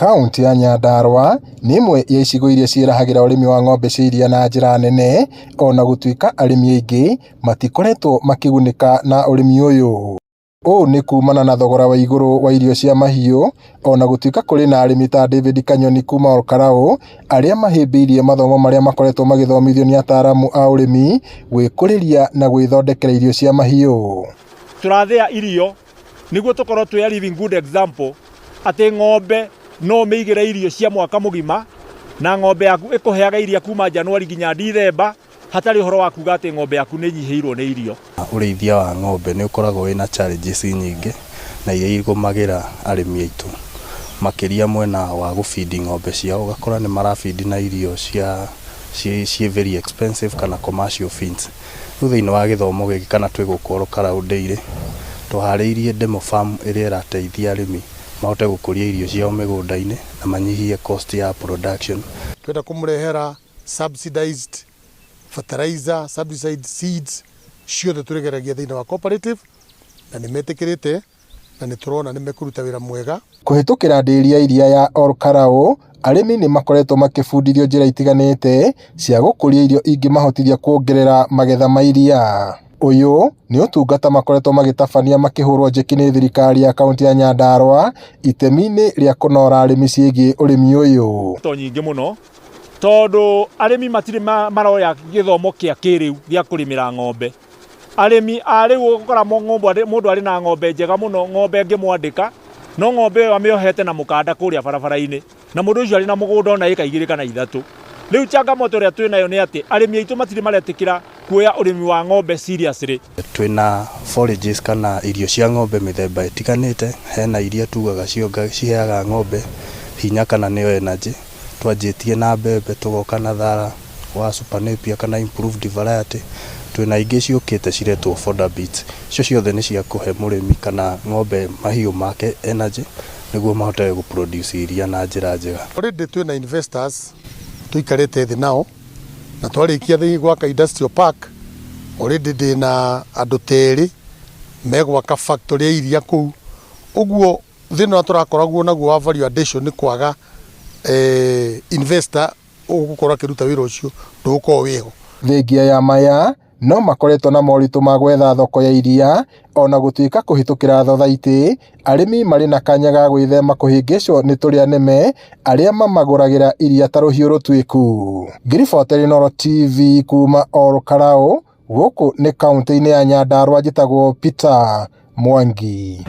Kaunti ya Nyandarua nĩ imwe ya icigo iria ciĩrahagĩra ũrĩmi wa ng'ombe cia iria na njĩra nene, ona gũtuĩka arĩmi aingĩ matikoretwo makĩgunĩka na ũrĩmi ũyũ. Ũũ nĩ kumana na thogora wa igũrũ wa irio cia mahiũ, ona gũtuĩka kũrĩ na arĩmi ta David Kanyoni kuma Olkarau arĩa mahĩmbĩirie mathomo marĩa makoretwo magĩthomithio nĩ ataaramu a ũrĩmi gwĩkũrĩria na gwĩthondekera irio cia mahiũ. Tũrathĩa irio nĩguo tũkorwo twĩ a living good example atĩ ng'ombe no mĩigĩre irio cia mwaka mũgima, na ng'ombe yaku ĩkũheaga iria kuma Januari nginya Dithemba, hatarĩ ũhoro wa kuga atĩ ng'ombe yaku nĩ nyihĩirwo nĩ irio. Ũrĩithia wa ng'ombe nĩ ũkoragwo wĩna challenges nyingĩ na iria igũmagĩra arĩmi aitũ, makĩria mwena wa gũfeed ng'ombe ciao, ũgakora nĩ marafeed na irio ciĩ very expensive kana commercial feeds. Rĩu thĩinĩ wa gĩthomo gĩkĩ kana twĩ gũkũ Olkarau Dairy tũharĩirie demo farm ĩrĩa ĩrateithia arĩmi mahote gũkũria irio ciao mĩgũnda-inĩ na manyihie cost ya production. Twenda kũmũrehera subsidized fertilizer, subsidized seeds, ciothe tũrĩgeragia thĩinĩ wa cooperative na nĩ metĩkĩrĩte na nĩ tũrona nĩ mekũruta wĩra mwega. Kũhĩtũkĩra ndĩri ya iria ya Olkarau, arĩmi nĩ makoretwo makĩbundithio njĩra itiganĩte cia gũkũria irio ingĩmahotithia kuongerera magetha ma iria. Ũyũ nĩ ũtungata makoretwo magĩtabania makĩhũrwo njeki nĩ thirikari ya kaunti ya Nyandarua itemi-inĩ rĩa kũnora arĩmi ciĩgiĩ ũrĩmi ũyũ. To nyingĩ mũno tondũ arĩmi matirĩ maroya gĩthomo kĩa kĩrĩu gĩa kũrĩmĩra ng'ombe. Arĩmi a rĩu ũgũkora mũndũ arĩ na ng'ombe njega mũno, ng'ombe ngĩmwandĩka no ng'ombe ĩyo amĩohete na mũkanda kũrĩa barabara-inĩ, na mũndũ ũcio arĩ na mũgũnda ona ĩka 2 kana 3. Rĩu changamoto ĩrĩa twĩ nayo nĩ atĩ arĩmi aitũ matirĩ maretĩkĩra kuoya ũrĩmi wa ng'ombe seriously. Twĩna forages kana irio cia ng'ombe mĩthemba ĩtiganĩte, hena iria tugaga ciheaga ng'ombe hinya kana nĩyo energy. Twanjĩtie na mbembe, tũgoka na thara wa Super Napier kana improved variety. Twĩna ingĩ ciũkĩte ciretwo fodder beets. Icio ciothe nĩ cia kũhe mũrĩmi kana ng'ombe mahiũ make energy nĩguo mahote gũproduce iria na njĩra njega. Already twĩna investors tuikarĩte thĩ nao na twarĩkia thĩinĩ gwaka industrial park. Already ndĩna andũ terĩ megwaka factory ya iria kũu. Ũguo thĩna ũrĩa tũrakoragwo naguo wa value addition nĩ kwaga investor ũgũkorwo akĩruta wĩra ũcio ndũgũkorwo wĩho. Thengia ya maya no makoretwo na moritũ ma gwetha thoko ya iria, ona gũtuĩka kũhĩtũkĩra thothaitĩ arĩmi marĩ na kanya ga gwĩthema kũhĩngĩcwo nĩ tũrĩa nĩme arĩa mamagũragĩra iria ta rũhiũ rũtuĩku. Ngiriboteri Inooro TV kuma Olkarau, gũkũ nĩ kaunti-inĩ ya Nyandarua, njĩtagwo Peter Mwangi.